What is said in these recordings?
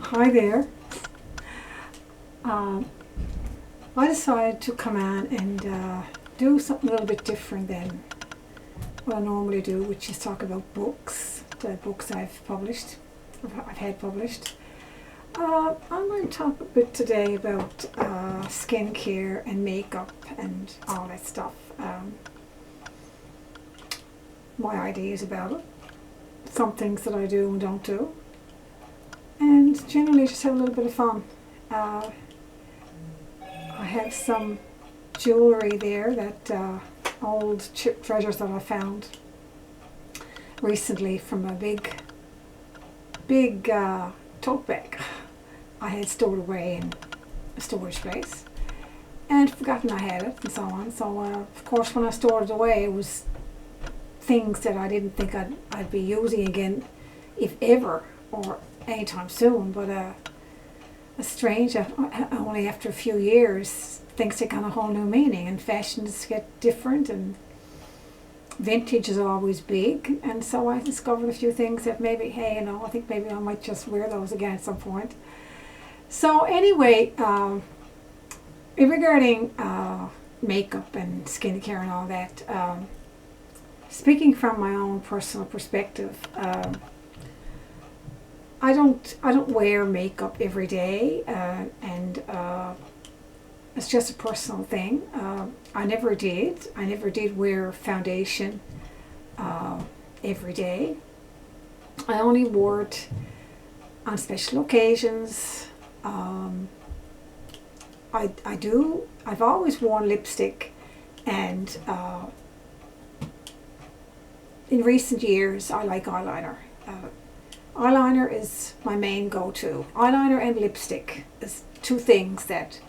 Hi there. Um, I decided to come on and do something a little bit different than what I normally do, which is talk about books, the books I've published, I've had published. I'm going to talk a bit today about skincare and makeup and all that stuff. My ideas about it, some things that I do and don't do, and generally just have a little bit of fun. I have some jewellery there, that old chip treasures that I found recently from a big tote bag I had stored away in a storage place and forgotten I had it and so on. So of course when I stored it away, it was things that I didn't think I'd be using again, if ever, or anytime soon. But it's strange, only after a few years things take on a whole new meaning and fashions get different and vintage is always big, and so I discovered a few things that maybe, hey, I think maybe I might just wear those again at some point. So anyway, regarding makeup and skincare and all that, speaking from my own personal perspective, I don't wear makeup every day, and it's just a personal thing. I never did wear foundation every day. I only wore it on special occasions. I've always worn lipstick, and in recent years I like eyeliner. Eyeliner is my main go-to. Eyeliner and lipstick is two things that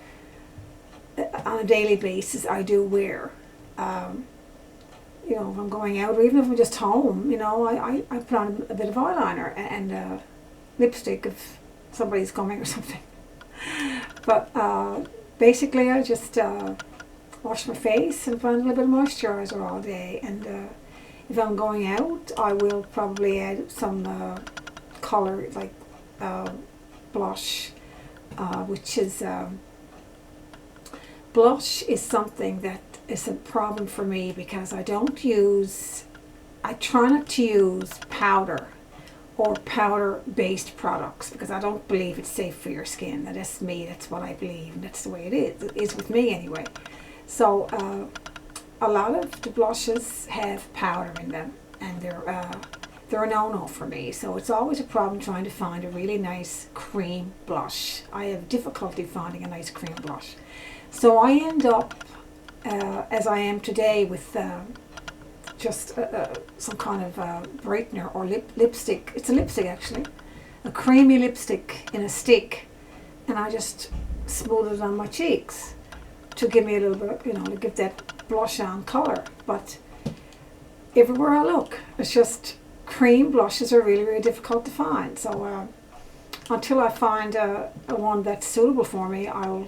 on a daily basis I do wear. If I'm going out or even if I'm just home, I put on a bit of eyeliner and lipstick if somebody's coming or something. But basically I just wash my face and put on a little bit of moisturizer all day, and if I'm going out I will probably add some color like blush, which is blush is something that is a problem for me because I try not to use powder or powder based products because I don't believe it's safe for your skin. That's me, that's what I believe, and that's the way it is with me anyway. So a lot of the blushes have powder in them, and they're a no-no for me. So it's always a problem trying to find a really nice cream blush. I have difficulty finding a nice cream blush. So I end up, as I am today, with just some kind of brightener or lipstick. It's a lipstick actually, a creamy lipstick in a stick, and I just smooth it on my cheeks to give me a little bit, to give that blush on color. But everywhere I look, it's just cream blushes are really, really difficult to find. So until I find a one that's suitable for me, I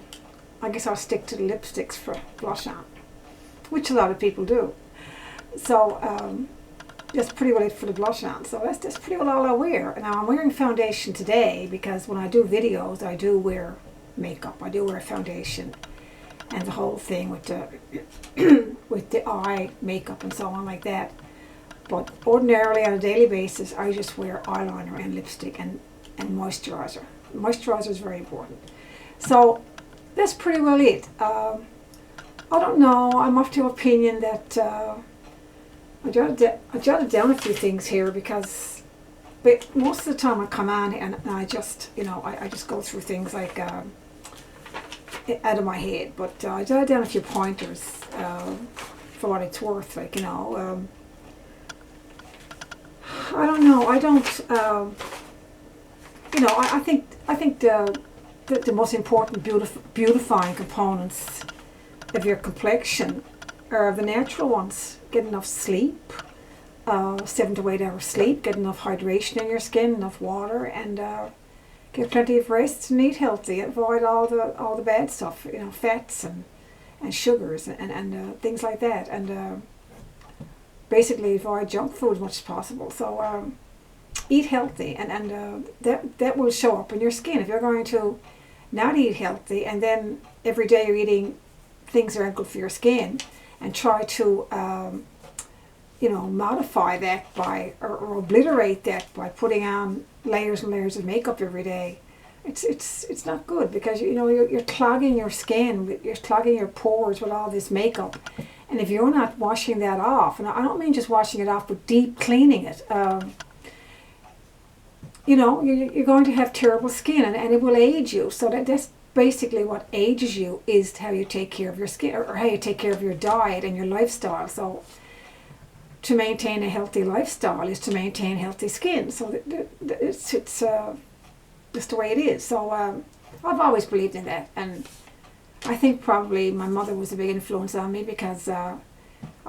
guess I'll stick to the lipsticks for blush on, which a lot of people do. So that's pretty well it for the blush on. So that's pretty well all I wear. Now I'm wearing foundation today because when I do videos I do wear makeup. I do wear foundation and the whole thing with the with the eye makeup and so on like that. But ordinarily on a daily basis I just wear eyeliner and lipstick and moisturizer. Moisturizer is very important. So that's pretty well it. I don't know, I'm of the opinion that I jotted down a few things here because most of the time I come on and I just, I just go through things like out of my head. But I jotted down a few pointers for what it's worth. I don't know. I think the most important beautifying components of your complexion are the natural ones. Get enough sleep, 7 to 8 hours sleep, get enough hydration in your skin, enough water, and get plenty of rest and eat healthy. Avoid all the bad stuff, fats and sugars and things like that, and basically avoid junk food as much as possible. So eat healthy, and that will show up in your skin. If you're going to not eat healthy, and then every day you're eating things that aren't good for your skin, and try to modify that by or obliterate that by putting on layers and layers of makeup every day, it's not good, because you're clogging your skin, you're clogging your pores with all this makeup. And if you're not washing that off, and I don't mean just washing it off, but deep cleaning it, you're going to have terrible skin, and it will age you. So that's basically what ages you, is how you take care of your skin, or how you take care of your diet and your lifestyle. So to maintain a healthy lifestyle is to maintain healthy skin. So it's just the way it is. So I've always believed in that, and I think probably my mother was a big influence on me, because I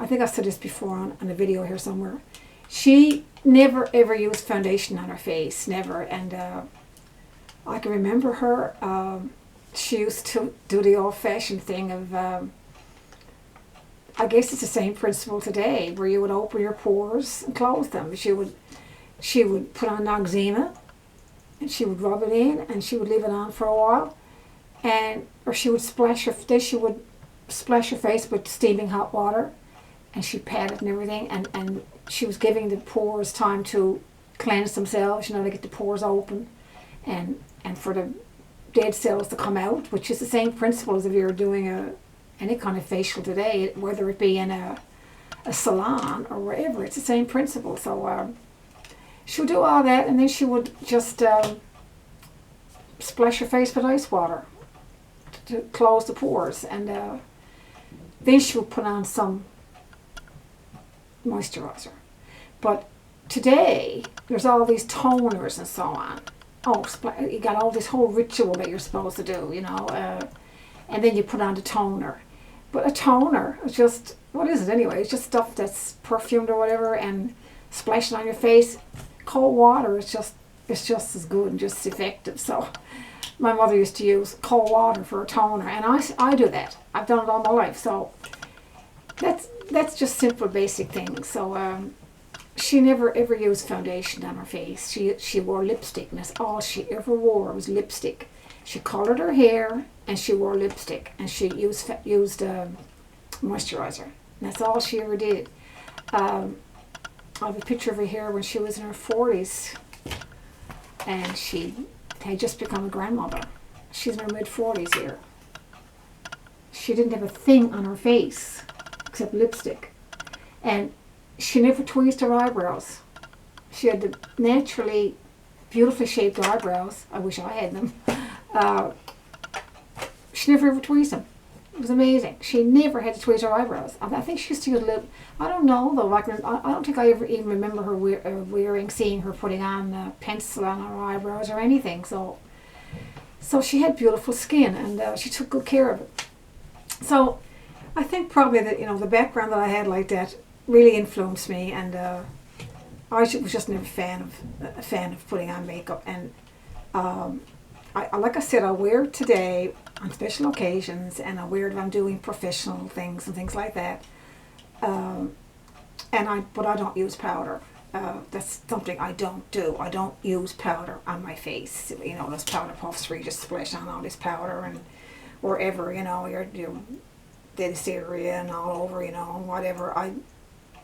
think I said this before on a video here somewhere. She never ever used foundation on her face, never. And I can remember her, she used to do the old-fashioned thing of, I guess it's the same principle today, where you would open your pores and close them. She would put on Noxzema, and she would rub it in, and she would leave it on for a while, or she would splash her face with steaming hot water, and she'd pat it and everything, and she was giving the pores time to cleanse themselves, to get the pores open, and for the dead cells to come out, which is the same principle as if you're doing any kind of facial today, whether it be in a salon or wherever. It's the same principle. So she would do all that, and then she would just splash her face with ice water to close the pores, and then she would put on some moisturizer. But today there's all these toners and so on. You got all this whole ritual that you're supposed to do, and then you put on the toner. But a toner is just, what is it anyway? It's just stuff that's perfumed or whatever, and splash it on your face. Cold water is just as good and just as effective. So my mother used to use cold water for a toner, and I do that. I've done it all my life. So that's just simple, basic things. So she never ever used foundation on her face. She wore lipstick, and that's all she ever wore was lipstick. She colored her hair, and she wore lipstick, and she used moisturizer. And that's all she ever did. I have a picture of her hair when she was in her 40s, and she had just become a grandmother. She's in her mid-40s here. She didn't have a thing on her face except lipstick, and she never tweezed her eyebrows. She had the naturally beautifully shaped eyebrows. I wish I had them. She never ever tweezed them. It was amazing. She never had to tweeze her eyebrows. I think she used to use I don't know though. I don't think I ever even remember her seeing her putting on a pencil on her eyebrows or anything. So she had beautiful skin, and she took good care of it. So I think probably that the background that I had like that really influenced me, and I was just never a fan of putting on makeup. And I like I said, I wear it today on special occasions, and I wear it if I'm doing professional things and things like that. But I don't use powder. That's something I don't do. I don't use powder on my face. Those powder puffs where you just splash on all this powder and wherever, your this area and all over, whatever.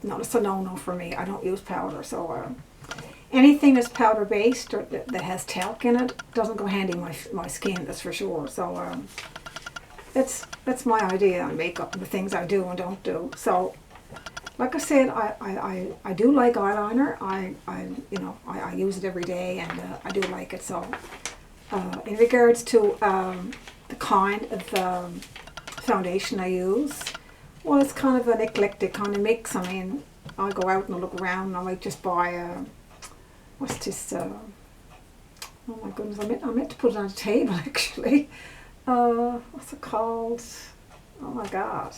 It's a no for me. I don't use powder. So anything that's powder based or that has talc in it doesn't go handy in my skin, that's for sure. So that's my idea on makeup and the things I do and don't do. So like I said, I do like eyeliner. I use it every day, and I do like it. So in regards to the kind of foundation I use, well, it's kind of an eclectic kind of mix. I mean, I'll go out and I'll look around, and I might just buy what's this? Oh my goodness, I meant to put it on the table actually. What's it called? Oh my God,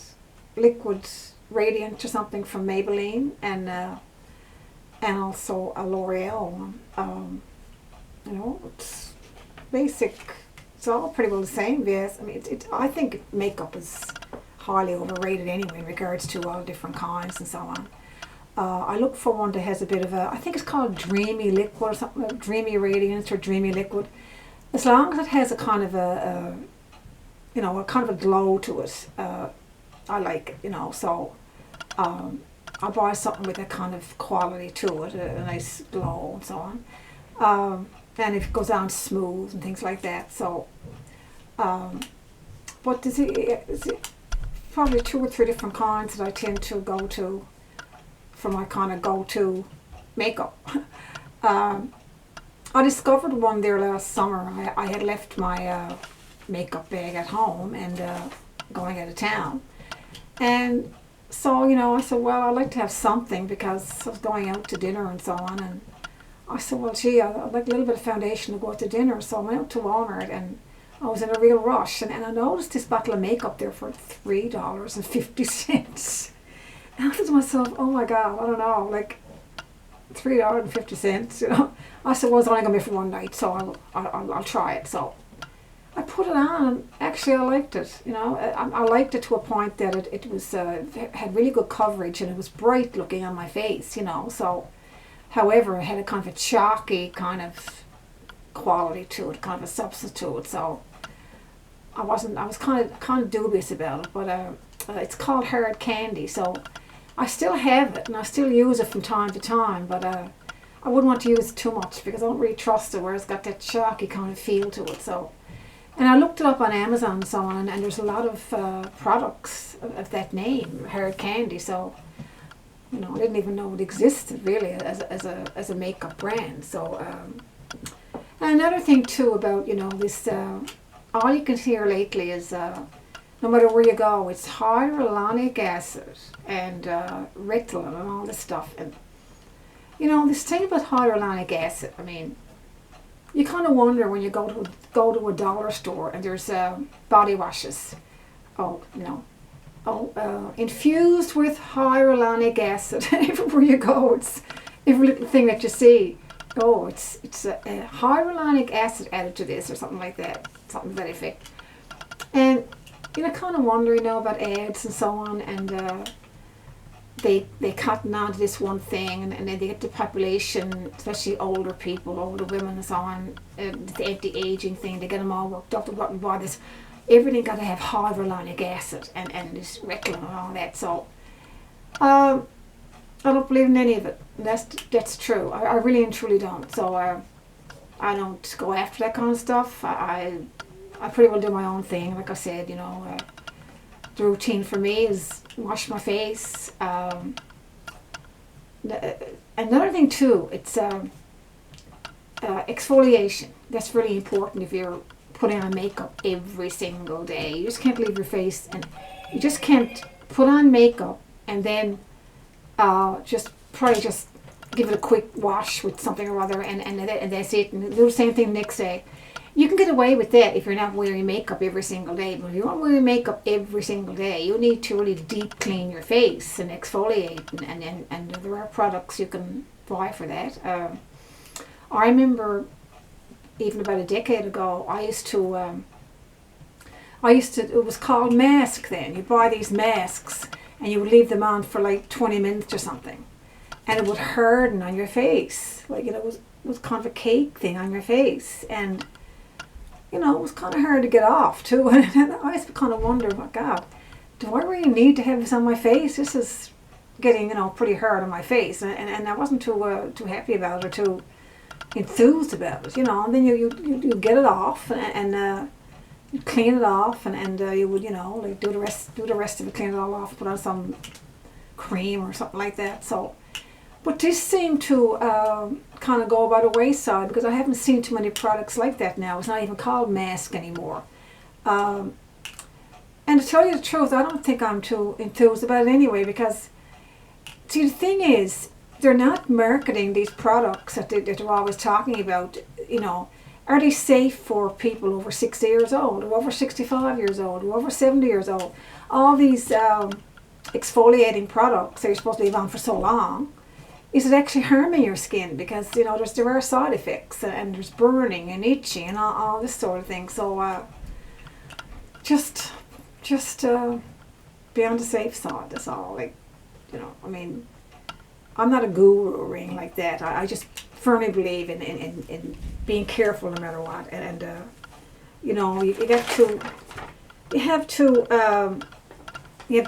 Liquid Radiant or something from Maybelline, and also a L'Oreal one. It's basic. It's all pretty well the same. Yes, I mean, I think makeup is highly overrated anyway in regards to all different kinds and so on. I look for one that has a bit of a, I think it's called Dreamy Liquid or something, Dreamy Radiance or Dreamy Liquid. As long as it has a kind of a kind of a glow to it, I like it, so I'll buy something with a kind of quality to it, a nice glow and so on. And if it goes down smooth and things like that. So, but is it probably 2 or 3 different kinds that I tend to go to for my kind of go-to makeup. I discovered one there last summer. I had left my makeup bag at home and going out of town. And so, I said, well, I'd like to have something because I was going out to dinner and so on. And I said, well, gee, I'd like a little bit of foundation to go out to dinner. So I went out to Walmart and I was in a real rush. And I noticed this bottle of makeup there for $3.50. And I thought to myself, oh my God, I don't know, like $3.50, I said, well, it's only going to be for one night, so I'll try it. So I put it on, and actually I liked it, I liked it to a point that it was had really good coverage, and it was bright looking on my face, so, however, it had a kind of a chalky kind of quality to it, kind of a substance to it, so I was kind of dubious about it, but it's called Hard Candy, so I still have it and I still use it from time to time, but I wouldn't want to use it too much because I don't really trust it where it's got that chalky kind of feel to it. So, and I looked it up on Amazon and so on, and there's a lot of products of that name, Hard Candy. So, I didn't even know it existed really as a makeup brand. So, and another thing too about this, all you can hear lately is. No matter where you go, it's hyaluronic acid and Ritalin and all this stuff. And, this thing about hyaluronic acid, I mean, you kind of wonder when you go to a dollar store and there's body washes. Infused with hyaluronic acid. Everywhere you go, it's every little thing that you see. Oh, it's a hyaluronic acid added to this or something like that. Something to that effect. And kind of wonder, about ads and so on, and they cotton on to this one thing, and then they get the population, especially older people, older women and so on, the anti-aging thing, they get them all worked up to what we buy this, everything got to have hyaluronic acid and this Ritalin and all that, so I don't believe in any of it. That's true. I really and truly don't, so I don't go after that kind of stuff. I pretty well do my own thing. Like I said, the routine for me is wash my face. Another thing too, it's exfoliation. That's really important if you're putting on makeup every single day. You just can't leave your face, and you just can't put on makeup and then just give it a quick wash with something or other, and that's it, and do the same thing the next day. You can get away with that if you're not wearing makeup every single day, but if you're not wearing makeup every single day, you need to really deep clean your face and exfoliate, and there are products you can buy for that. I remember even about a decade ago, it was called mask then. You buy these masks and you would leave them on for like 20 minutes or something, and it would harden on your face, like it was kind of a cake thing on your face, and it was kind of hard to get off too. And I used to kind of wonder, my God, do I really need to have this on my face? This is getting, pretty hard on my face, and I wasn't too happy about it or too enthused about it, And then you get it off and you clean it off, and you would, like do the rest of it, clean it all off, put on some cream or something like that. So, but this seemed to kind of go by the wayside because I haven't seen too many products like that now. It's not even called mask anymore. And to tell you the truth, I don't think I'm too enthused about it anyway, because, see, the thing is, they're not marketing these products that they're always talking about, Are they safe for people over 60 years old, or over 65 years old, or over 70 years old? All these exfoliating products that you're supposed to leave on for so long, is it actually harming your skin? Because, there are side effects, and there's burning and itching and all this sort of thing. So just be on the safe side, that's all. Like, I'm not a guru or anything like that. I just firmly believe in being careful no matter what. You know, you have to, you have to, you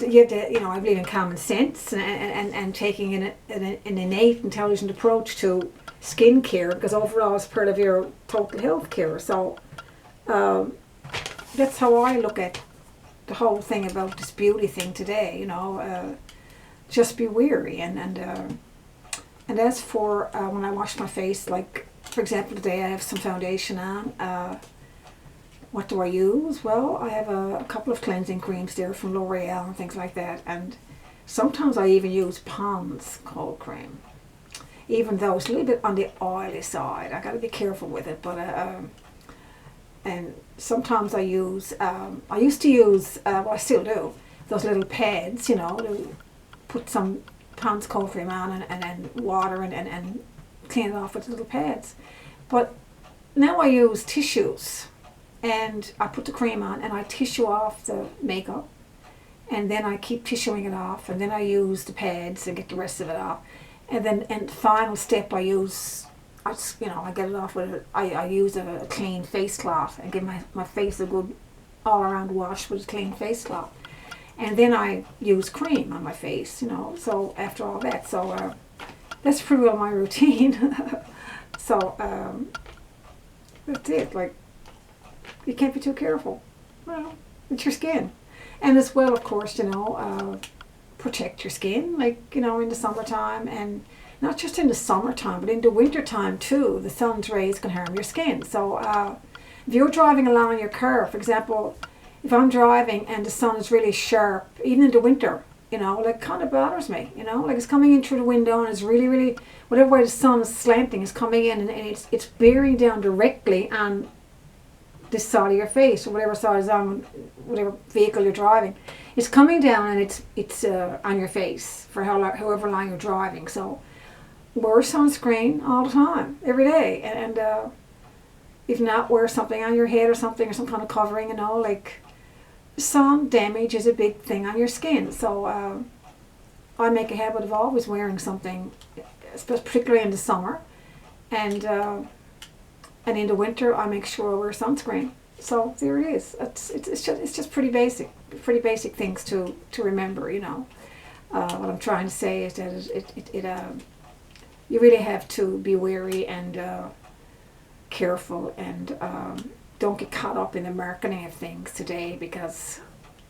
know, I believe in common sense and taking an innate, intelligent approach to skincare, because overall it's part of your total health care. So that's how I look at the whole thing about this beauty thing today. You know, just be wary. And as for when I wash my face, like for example today I have some foundation on. What do I use? Well, I have a couple of cleansing creams there from L'Oreal and things like that. And sometimes I even use Pond's cold cream, even though it's a little bit on the oily side. I got to be careful with it. But and sometimes I use. I used to use. Well, I still do. Those little pads, you know, to put some Pond's cold cream on and then water and clean it off with the little pads. But now I use tissues. And I put the cream on and I tissue off the makeup, and then I keep tissuing it off, and then I use the pads and get the rest of it off, and then the final step I use, I get it off with I use a clean face cloth and give my face a good all around wash with a clean face cloth, and then I use cream on my face, you know. So after all that, so that's pretty well my routine. So that's it. Like, you can't be too careful. Well, it's your skin. And as well, of course, you know, protect your skin, like, you know, in the summertime, and not just in the summertime, but in the wintertime too. The sun's rays can harm your skin. So if you're driving along in your car, for example, if I'm driving and the sun is really sharp, even in the winter, you know, like, kind of bothers me, you know, like it's coming in through the window and it's really, really, whatever way the sun is slanting is coming in, and it's bearing down directly on this side of your face, or whatever side is on whatever vehicle you're driving. It's coming down and it's on your face for however long you're driving. So wear sunscreen all the time, every day, and if not, wear something on your head or something, or some kind of covering, you know. Like, sun damage is a big thing on your skin. So I make a habit of always wearing something, particularly in the summer, and in the winter I make sure I wear sunscreen. So there it is. It's just pretty basic things to remember, you know. What I'm trying to say is that you really have to be wary and careful, and don't get caught up in the marketing of things today, because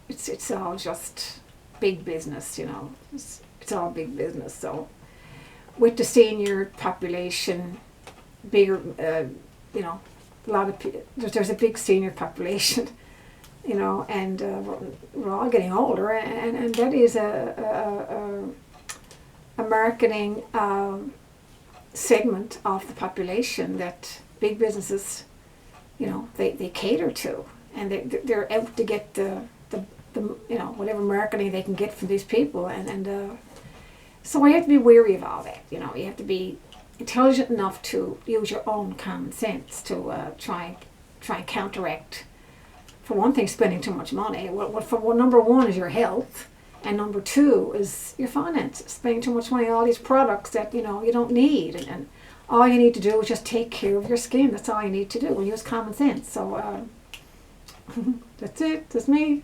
it's all just big business, you know. It's all big business. So with the senior population, bigger, you know, a lot of there's a big senior population, you know, and we're all getting older, and that is a marketing segment of the population that big businesses, you know, they cater to, and they're out to get the you know, whatever marketing they can get from these people, and so you have to be wary of all that, you know. You have to be intelligent enough to use your own common sense to try and counteract, for one thing, spending too much money. Number one is your health, and number two is your finances. Spending too much money on all these products that, you know, you don't need, and all you need to do is just take care of your skin. That's all you need to do, and use common sense. So that's it. That's me.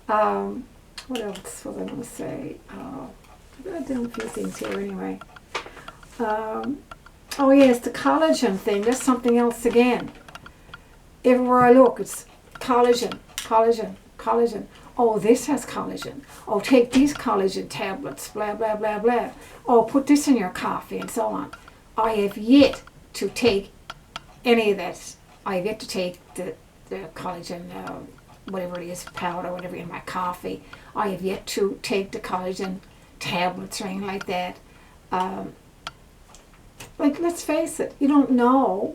What else was I going to say? I've done a few things here anyway. Oh yes, the collagen thing. That's something else again. Everywhere I look, it's collagen, collagen, collagen. Oh, this has collagen. Oh, take these collagen tablets, blah, blah, blah, blah. Oh, put this in your coffee, and so on. I have yet to take any of that. I have yet to take the collagen, whatever it is, powder, whatever, in my coffee. I have yet to take the collagen tablets or anything like that. Like, let's face it, you don't know.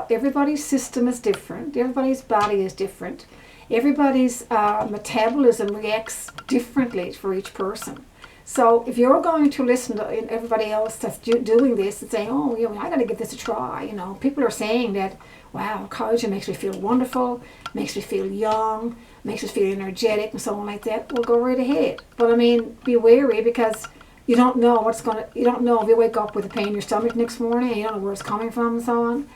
Everybody's system is different. Everybody's body is different. Everybody's metabolism reacts differently for each person. So if you're going to listen to everybody else that's doing this and saying, oh, you know, I got to give this a try, you know, people are saying that, wow, collagen makes me feel wonderful, makes me feel young, makes me feel energetic, and so on like that. Well, go right ahead. But I mean, be wary, because you don't know you don't know if you wake up with a pain in your stomach next morning and you don't know where it's coming from and so on.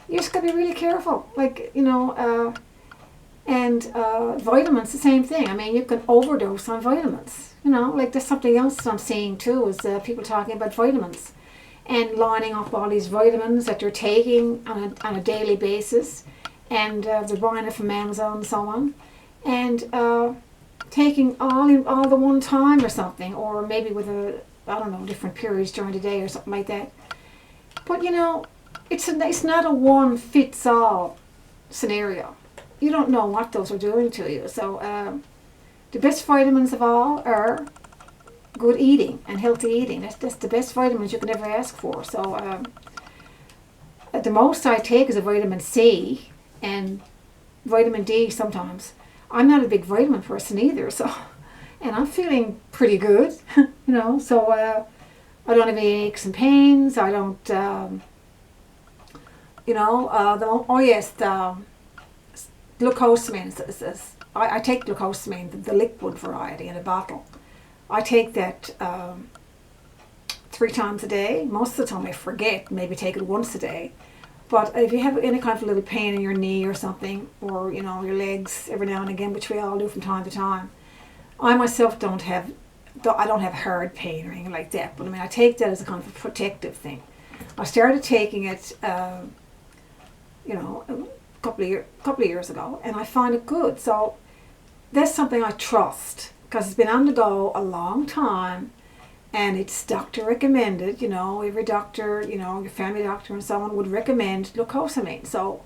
You just got to be really careful. Like, and vitamins, the same thing. I mean, you can overdose on vitamins. Like there's something else that I'm seeing too is people talking about vitamins and lining up all these vitamins that you're taking on a daily basis, and they're buying it from Amazon and so on, and taking all the one time or something, or maybe with different periods during the day or something like that. But it's not a one fits all scenario. You don't know what those are doing to you. So the best vitamins of all are good eating and healthy eating. That's the best vitamins you can ever ask for. So the most I take is a vitamin C and vitamin D sometimes. I'm not a big vitamin person either, so, and I'm feeling pretty good, so I don't have any aches and pains. I don't, the glucosamine. I take glucosamine, the liquid variety in a bottle. I take that 3 times a day. Most of the time I forget, maybe take it once a day. But if you have any kind of little pain in your knee or something, or your legs every now and again, which we all do from time to time, I myself don't have hard pain or anything like that. But I mean, I take that as a kind of a protective thing. I started taking it, a couple of years ago, and I find it good. So that's something I trust because it's been on the go a long time. And it's doctor recommended, every doctor, your family doctor and so on would recommend glucosamine. So,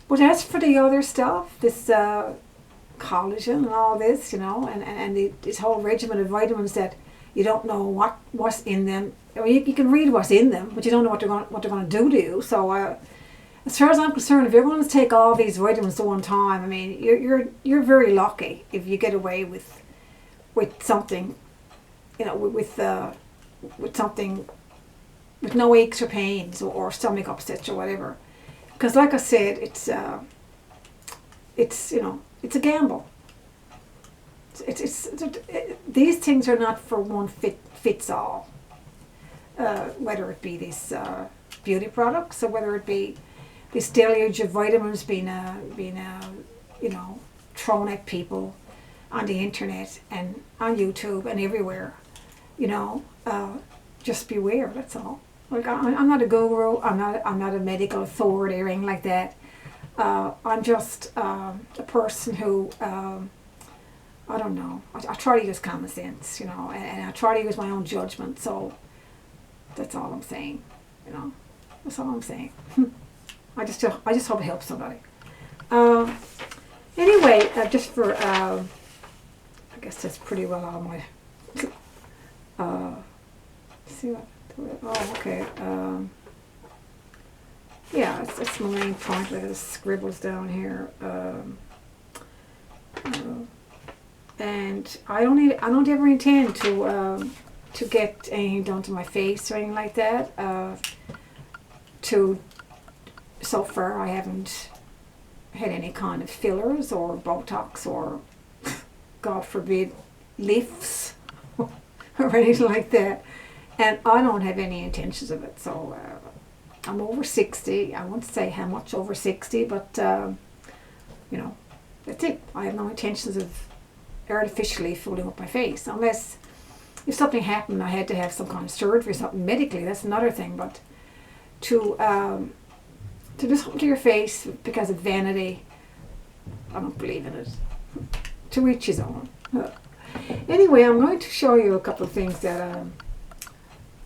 but as for the other stuff, this collagen and all this, and this whole regimen of vitamins that you don't know what's in them. I mean, you can read what's in them, but you don't know what they're going to do to you. So, as far as I'm concerned, if you're going to take all these vitamins at one time, I mean, you're very lucky if you get away with something. With something, with no aches or pains or stomach upsets or whatever, because like I said, it's a gamble. These things are not for one fits all. Whether it be these beauty products or whether it be this deluge of vitamins being thrown at people on the internet and on YouTube and everywhere. Just beware. That's all. Like I'm not a guru. I'm not a medical authority or anything like that. I'm just a person who I don't know. I try to use common sense, and I try to use my own judgment. So that's all I'm saying. That's all I'm saying. I just hope it helps somebody. Anyway, just for I guess that's pretty well all my. See what? Oh, okay. Yeah, it's my main point. Look at the scribbles down here. And I don't ever intend to get anything done to my face or anything like that. So far, I haven't had any kind of fillers or Botox or, God forbid, lifts. Or anything like that, and I don't have any intentions of it. So I'm over 60. I won't say how much over 60, but that's it. I have no intentions of artificially filling up my face, unless if something happened, I had to have some kind of surgery, something medically. That's another thing. But to do something to your face because of vanity, I don't believe in it. To each his own. Anyway, I'm going to show you a couple of things that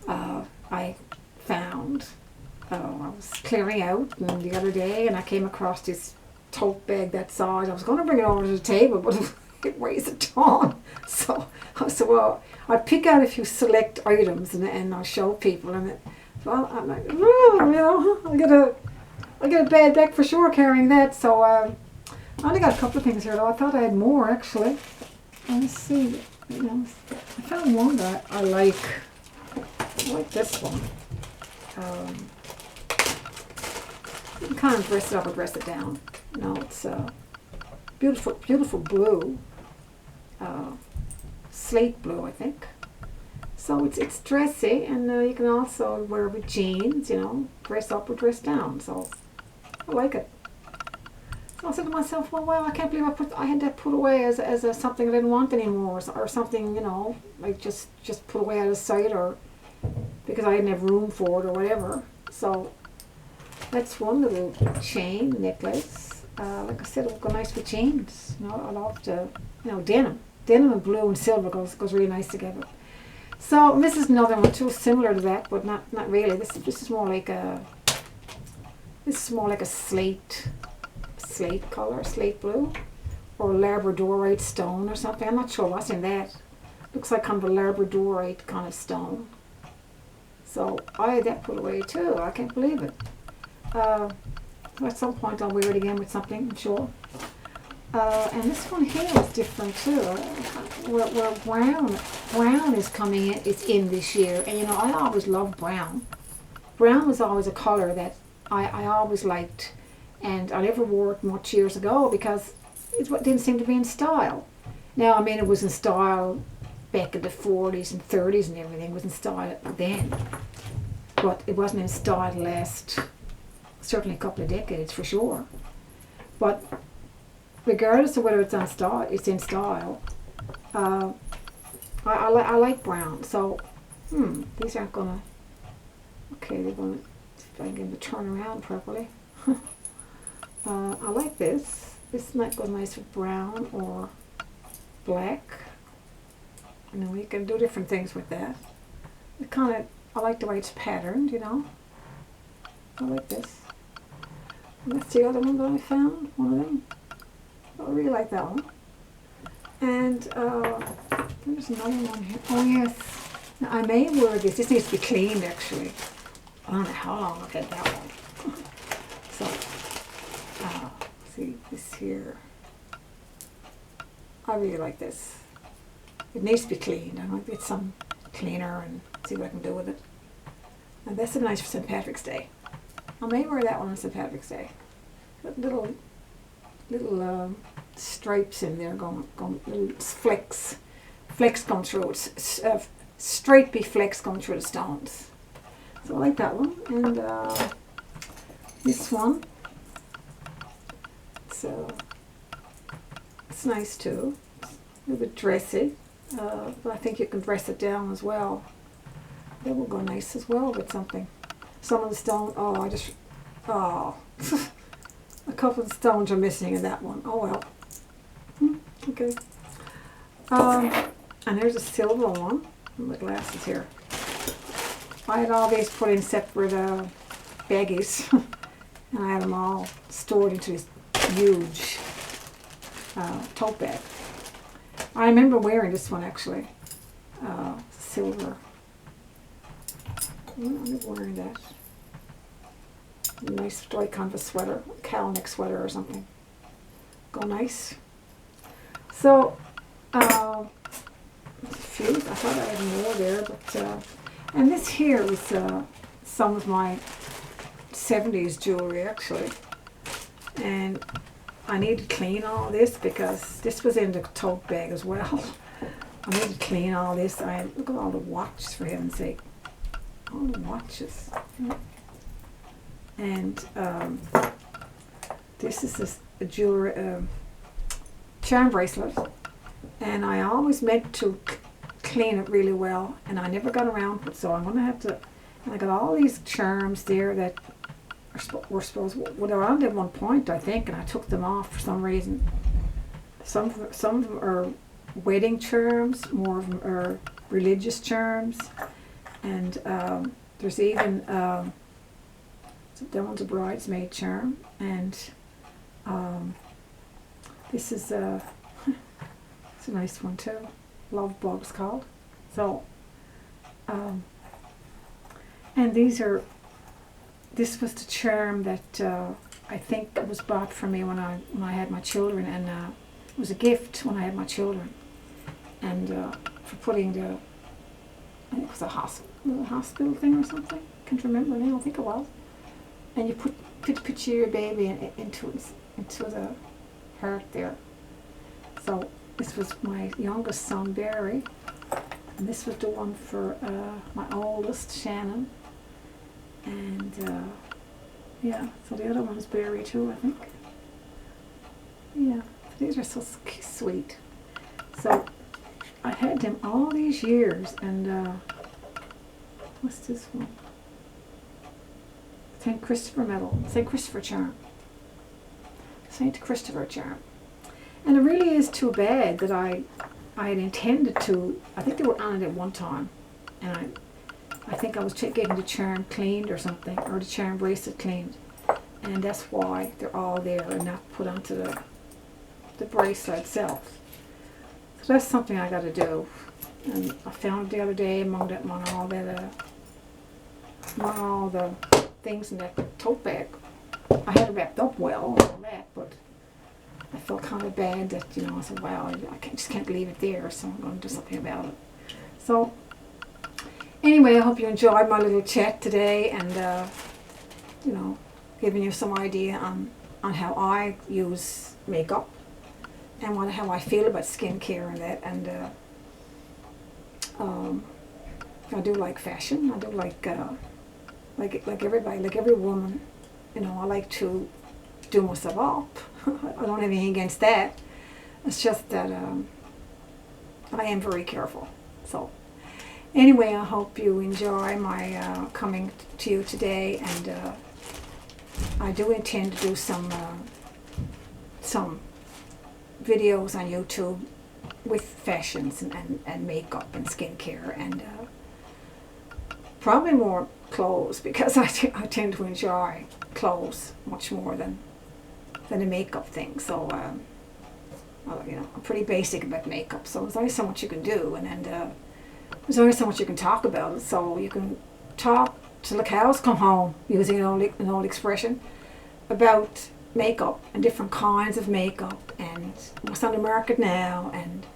I found. I was clearing out the other day and I came across this tote bag that size. I was going to bring it over to the table, but it weighs a ton. So I said, well, I'll pick out a few select items and I'll show people. And I'm like, I'll get a bad back for sure carrying that. So I only got a couple of things here, though. I thought I had more, actually. Let's see. I found one that I like. I like this one. You can kind of dress it up or dress it down. It's beautiful, beautiful blue. Slate blue, I think. So it's dressy, and you can also wear with jeans, you know, dress up or dress down. So I like it. So I said to myself, well, I can't believe I had that put away as a something I didn't want anymore, or something, you know, like just put away out of sight, or because I didn't have room for it or whatever. So that's one little chain necklace. Like I said, it would go nice with jeans. You know, I love the, you know, denim and blue and silver goes really nice together. So this is another one too, similar to that, but not really. This is more like a slate color, slate blue, or labradorite stone or something. I'm not sure what's in that. Looks like kind of a labradorite kind of stone. So I had that put away too. I can't believe it. At some point I'll wear it again with something, I'm sure. And this one here is different too. Where brown is coming in, it's in this year. And you know, I always loved brown. Brown was always a color that I always liked, and I never wore it much years ago because it didn't seem to be in style. Now, I mean, it was in style back in the 40s and 30s and everything. It was in style then, but it wasn't in style the last, certainly a couple of decades for sure. But regardless of whether it's in style, I like brown. So, these aren't gonna. Okay, they're gonna. If I can get them to turn around properly. I like this. This might go nice with brown or black. You know, you can do different things with that. I like the way it's patterned, you know. I like this. And that's the other one that I found, one of them. I really like that one. And there's another one here. Oh yes. Now, I may wear this. This needs to be cleaned actually. I don't know how long I've had that one. So, see this here. I really like this. It needs to be cleaned. I'm going to get some cleaner and see what I can do with it. And that's a nice for St. Patrick's Day. I may wear that one on St. Patrick's Day. Little stripes in there, going little flecks going through it. Stripey flecks going through the stones. So I like that one. And this one. So it's nice too. A little bit dressy. But I think you can dress it down as well. That will go nice as well with something. Some of the stone, a couple of stones are missing in that one. Oh well. Okay. And there's a silver one. My glasses here. I had all these put in separate baggies. And I had them all stored into this huge tote bag. I remember wearing this one actually. Silver. I remember wearing that. Nice white kind of a sweater, cowl neck sweater or something. Go nice. So, a few. I thought I had more there, but and this here was some of my 70s jewelry actually, and I need to clean all this because this was in the tote bag as well. I need to clean all this. Look at all the watches, for heaven's sake. All the watches. And this is a jewelry charm bracelet, and I always meant to clean it really well, and I never got around to it, so I'm going to have to. And I got all these charms there that were supposed, well, they were on at one point, I think, and I took them off for some reason. Some of them are wedding charms, more of them are religious charms, and there's even that one's a bridesmaid charm, and this is it's a nice one too. Love Bug's called. So, and this was the charm that I think was bought for me when I had my children, and it was a gift when I had my children, and for putting I think it was a hospital thing or something. Can't remember now. I think it was. And you put your baby into the heart there. So this was my youngest son, Barry, And this was the one for my oldest, Shannon. And yeah, so the other one's berry too, I think. Yeah, these are so sweet. So I had them all these years, and what's this one? St. Christopher medal, St. Christopher charm. St. Christopher charm. And it really is too bad that I had intended to, I think they were on it at one time, and I think I was getting the charm cleaned or something, or the charm bracelet cleaned, and that's why they're all there and not put onto the bracelet itself. So that's something I got to do. And I found it the other day among all the things in that tote bag. I had it wrapped up well and all that, but I felt kind of bad that, you know, I said, wow, just can't leave it there, so I'm going to do something about it. So anyway, I hope you enjoyed my little chat today, and you know, giving you some idea on how I use makeup and how I feel about skincare and that. And I do like fashion. I do like everybody, like every woman. You know, I like to do myself up. I don't have anything against that. It's just that I am very careful. So anyway, I hope you enjoy my coming to you today, and I do intend to do some videos on YouTube with fashions and makeup and skincare, and probably more clothes, because I tend to enjoy clothes much more than a makeup thing. So well, you know, I'm pretty basic about makeup, so there's only so much you can do, and there's only so much you can talk about. So you can talk till the cows come home, using an old expression, about makeup and different kinds of makeup and what's on the market now, and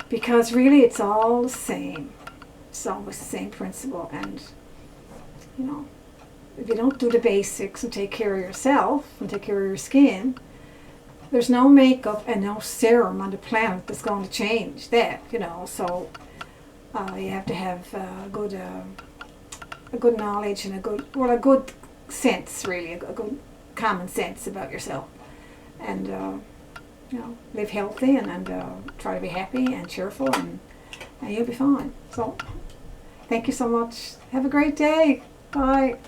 because really it's all the same. It's always the same principle, and you know, if you don't do the basics and take care of yourself and take care of your skin, there's no makeup and no serum on the planet that's going to change that, you know. So you have to have a good knowledge and a good sense, really, a good common sense about yourself, and you know, live healthy and try to be happy and cheerful, and you'll be fine. So thank you so much. Have a great day. Bye.